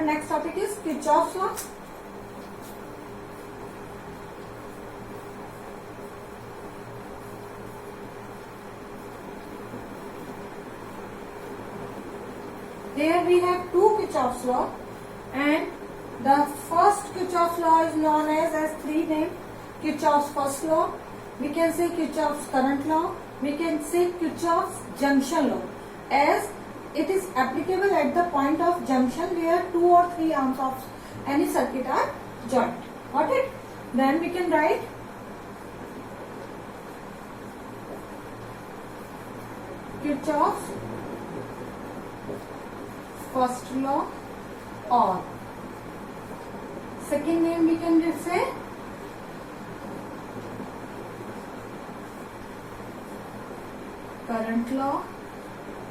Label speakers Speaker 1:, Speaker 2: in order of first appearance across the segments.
Speaker 1: our next topic is Kirchhoff's law. Here we have two Kirchhoff's law, and the first Kirchhoff's law is known as three names. Kirchhoff's first law, we can say Kirchhoff's current law, we can say Kirchhoff's junction law, as it is applicable at the point of junction where two or three arms of any circuit are joined. Got it? Then we can write Kirchhoff's first law, or second name we can just say current law,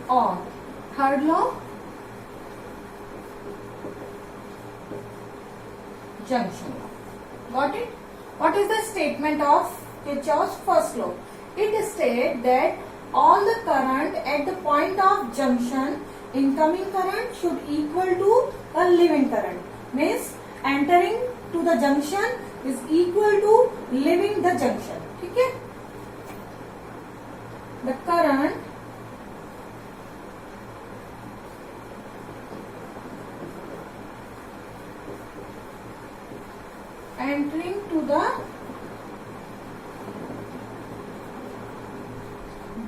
Speaker 1: or third law junction law. Got it? What is the statement of Kirchhoff's first law? It states that all the current at the point of junction, incoming current should equal to a leaving current. Means entering to the junction is equal to leaving the junction. Okay? The current entering to the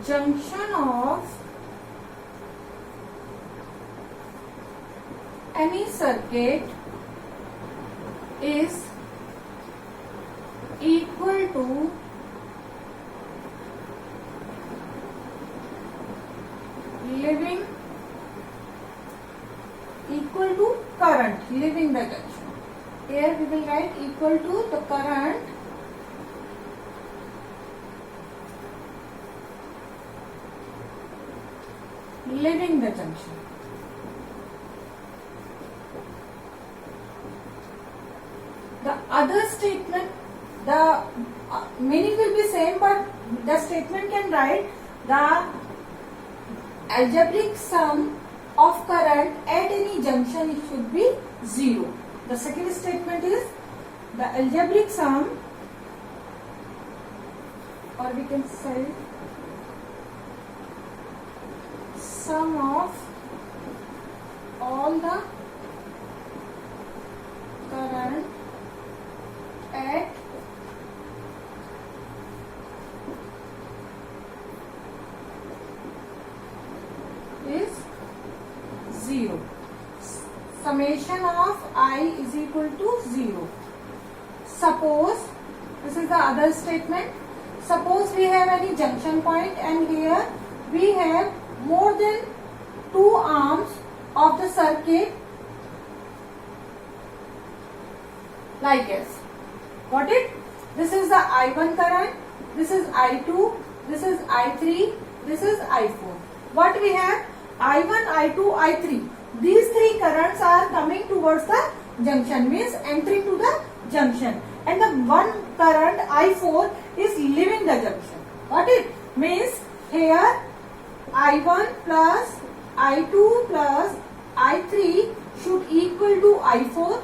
Speaker 1: junction of any circuit is equal to leaving current leaving the junction. Here we will write equal to the current leaving the junction. The other statement, the meaning will be same, but the statement can write the algebraic sum of current at any junction, it should be 0. The second statement is the algebraic sum, or we can say sum of all the current at is 0. Summation of I is equal to 0. Suppose, this is the other statement, suppose we have any junction point and here we have more than two arms of the circuit like this. Got it? This is the I1 current, this is I2, this is I3, this is I4. What we have? I1, I2, I3. These three currents are coming towards the junction, means entering to the junction. And the one current I4 is leaving the junction. Got it? Means here I1 plus I2 plus I3 should equal to I4.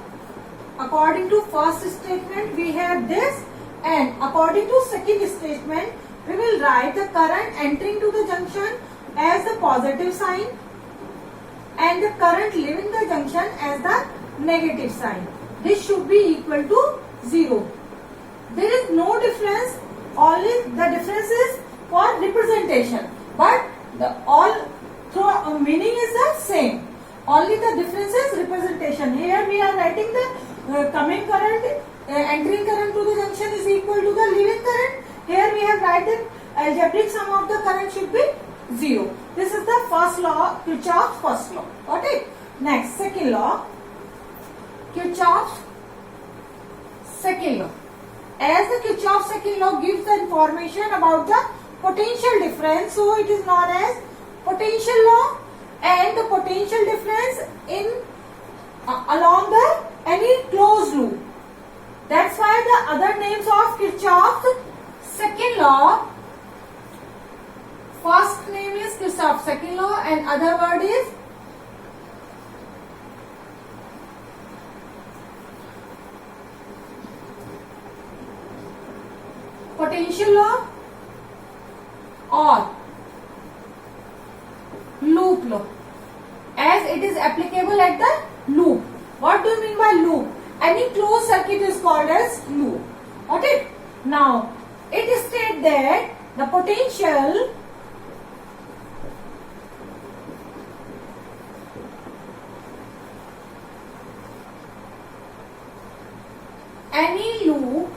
Speaker 1: According to first statement we have this, and according to second statement we will write the current entering to the junction as the positive sign and the current leaving the junction as the negative sign. This should be equal to 0. There is no difference, only the difference is for representation, but the all through meaning is the same. Only the difference is representation. Here we are writing the coming current, entering current to the junction is equal to the leaving current. Here we have written algebraic sum of the current should be 0. This is the first law, Kirchhoff's first law. Got it? Next, second law, Kirchhoff's second law. As the Kirchhoff's second law gives the information about the potential difference, so it is known as potential law, and the potential difference in along the any closed loop. That's why the other names of Kirchhoff's second law, first name is Kirchhoff's second law and other word is potential law or loop law, as it is applicable at the loop. What do you mean by loop? Any closed circuit is called as loop. Got it? Now, it is stated that the potential any loop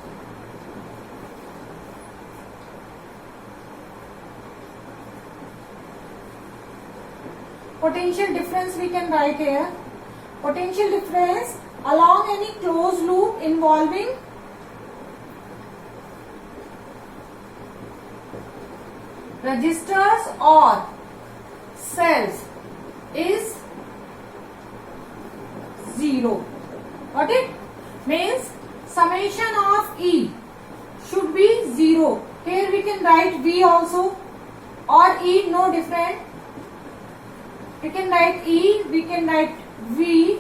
Speaker 1: potential difference we can write here. Potential difference along any closed loop involving resistors or cells is 0. Got it? Means summation of E should be 0. Here we can write V also, or E, no different. We can write E, we can write V.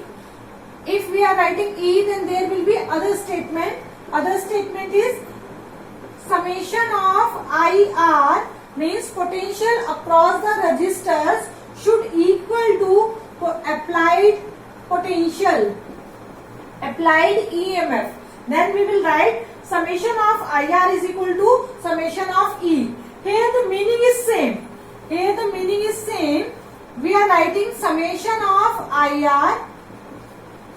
Speaker 1: If we are writing E, then there will be other statement. Other statement is summation of IR, means potential across the resistors should equal to applied potential, applied EMF. Then we will write summation of IR is equal to summation of E. Here the meaning is same. Here the meaning is same. We are writing summation of IR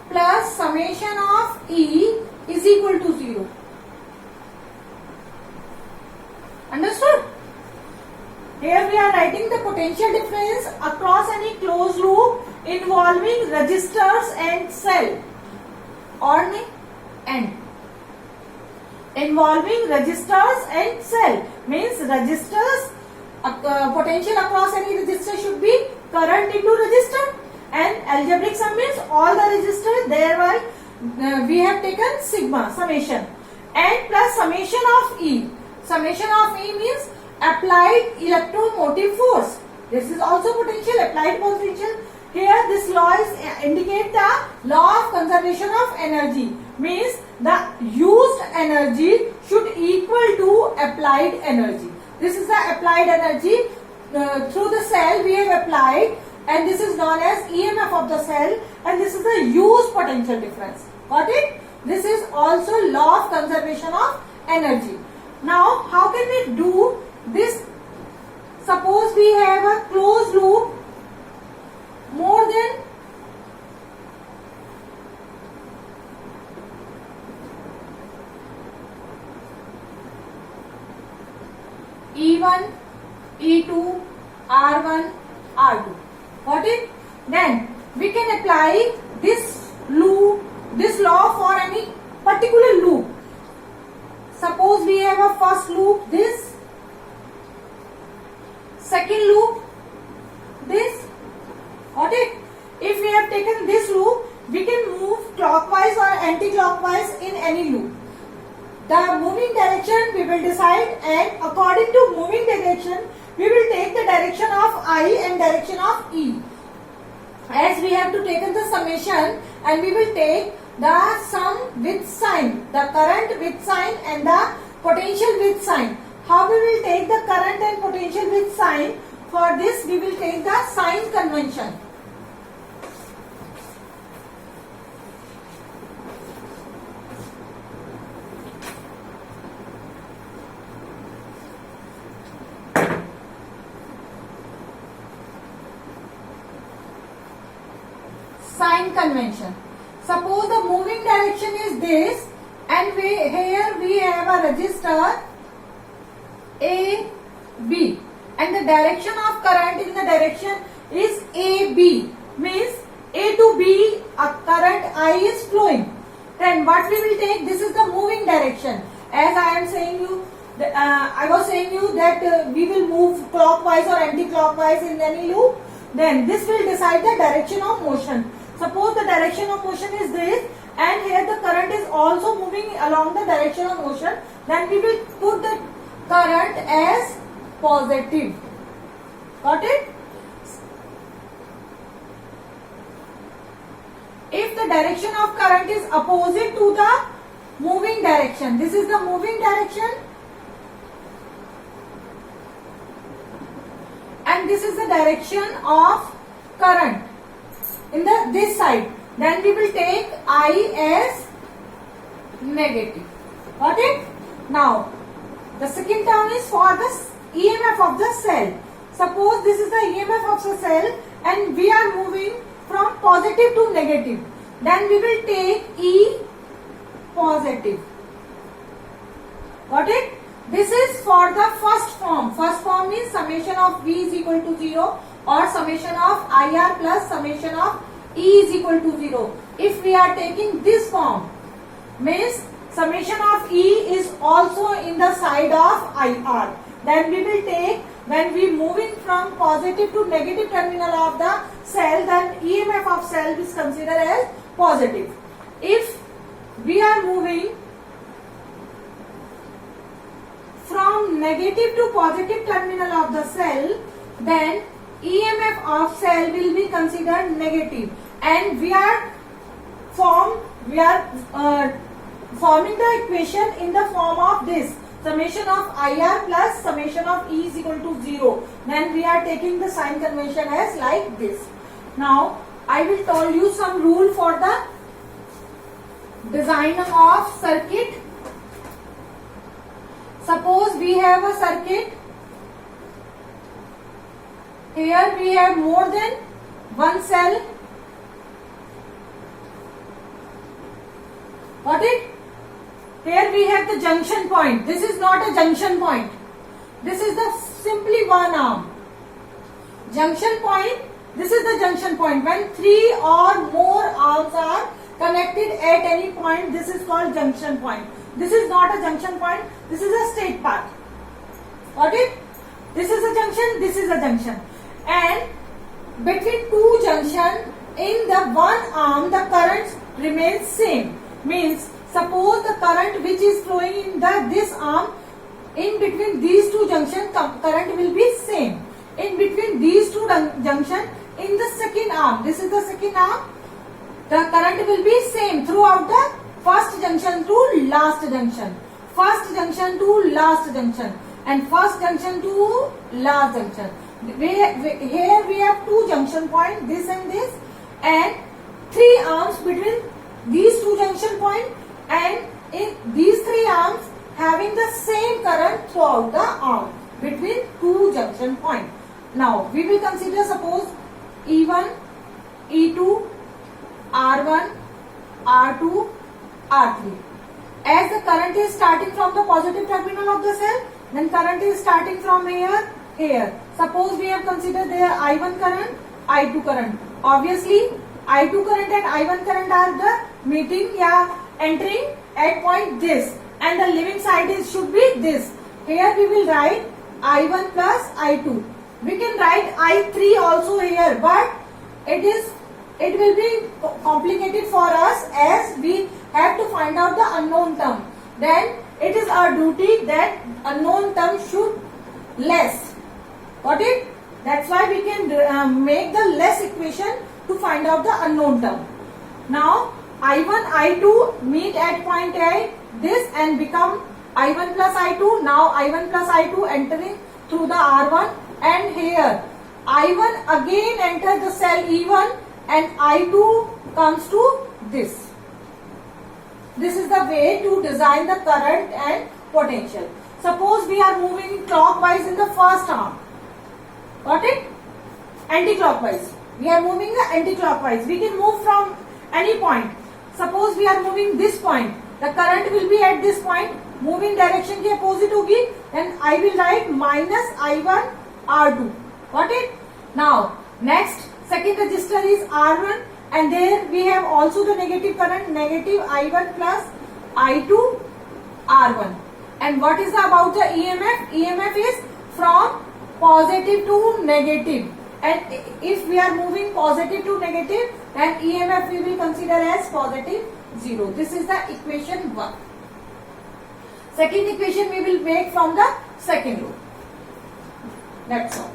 Speaker 1: plus summation of E is equal to 0. Understood? Here we are writing the potential difference across any closed loop involving resistors and cell, or and involving resistors and cell, means resistors, potential across any resistor should be current into resistor, and algebraic sum means all the resistors, thereby we have taken sigma summation, and plus summation of E. Summation of E means applied electromotive force. This is also potential, applied potential. Here this law is indicate the law of conservation of energy, means the used energy should equal to applied energy. This is the applied energy through the cell we have applied, and this is known as EMF of the cell, and this is the used potential difference. Got it? This is also law of conservation of energy. Now, how can we do this? Suppose we have a closed loop more than E1, E2, R1, R2. Got it? Then we can apply this loop, this law for any particular loop. Suppose we have a first loop, this, second loop, this. Got it? If we have taken this loop, we can move clockwise or anti-clockwise in any loop. The moving direction we will decide, and according to moving direction, we will take the direction of I and direction of E. As we have to take the summation, and we will take the sum with sign, the current with sign and the potential with sign. How we will take the current and potential with sign? For this we will take the sign convention. Sign convention. Suppose the moving direction is this, and here we have a resistor A, B, and the direction of current in the direction is A, B, means A to B a current I is flowing. Then what we will take? This is the moving direction. As I am saying you, I was saying you that we will move clockwise or anti-clockwise in any loop. Then this will decide the direction of motion. Suppose the direction of motion is this, and here the current is also moving along the direction of motion, then we will put the current as positive. Got it? If the direction of current is opposite to the moving direction, this is the moving direction, this is the direction of current in this side, then we will take I as negative. Got it? Now, the second term is for the EMF of the cell. Suppose this is the EMF of the cell and we are moving from positive to negative. Then we will take E positive. Got it? This is for the first form. First form means summation of V is equal to 0 or summation of IR plus summation of E is equal to 0. If we are taking this form, means summation of E is also in the side of IR. Then we will take, when we moving from positive to negative terminal of the cell, then EMF of cell is considered as positive. If we are moving from negative to positive terminal of the cell, then EMF of cell will be considered negative, and we are forming the equation in the form of this summation of IR plus summation of E is equal to 0. Then we are taking the sign convention as like this. Now I will tell you some rule for the design of circuit. Suppose we have a circuit. Here we have more than one cell. Got it? Here we have the junction point. This is not a junction point. This is the simply one arm. Junction point. This is the junction point. When three or more arms are connected at any point, this is called junction point. This is not a junction point. This is a straight path. Got it? This is a junction. This is a junction. And between two junction, in the one arm, the current remains same. Means, suppose the current which is flowing in this arm, in between these two junction, current will be same. In between these two junction, in the second arm, this is the second arm, the current will be same throughout the first junction to last junction. First junction to last junction. And first junction to last junction. Here we have two junction points, this and this, and three arms between these two junction points, and in these three arms having the same current throughout the arm between two junction points. Now we will consider, suppose E1, E2, R1, R2, R3. As the current is starting from the positive terminal of the cell, then current is starting from here. Suppose we have considered there I1 current, I2 current. Obviously, I2 current and I1 current are the meeting, entering at point this, and the leaving side should be this. Here we will write I1 plus I2. We can write I3 also here, but it will be complicated for us as we have to find out the unknown term. Then it is our duty that unknown term should less. Got it? That's why we can make the less equation to find out the unknown term. Now I1, I2 meet at point A, this, and become I1 plus I2. Now I1 plus I2 entering through the R1, and here I1 again enter the cell E1 and I2 comes to this. This is the way to design the current and potential. Suppose we are moving clockwise in the first arm. Got it? Anti-clockwise. We are moving the anti-clockwise. We can move from any point. Suppose we are moving this point. The current will be at this point. Moving direction की opposite होगी. Then I will write minus I1 R2. Got it? Now next second resistor is R1, and there we have also the negative current, negative I1 plus I2 R1. And what is about the EMF? EMF is from positive to negative. And if we are moving positive to negative, then EMF we will consider as positive 0. This is the equation 1. Second equation we will make from the second row. That's all.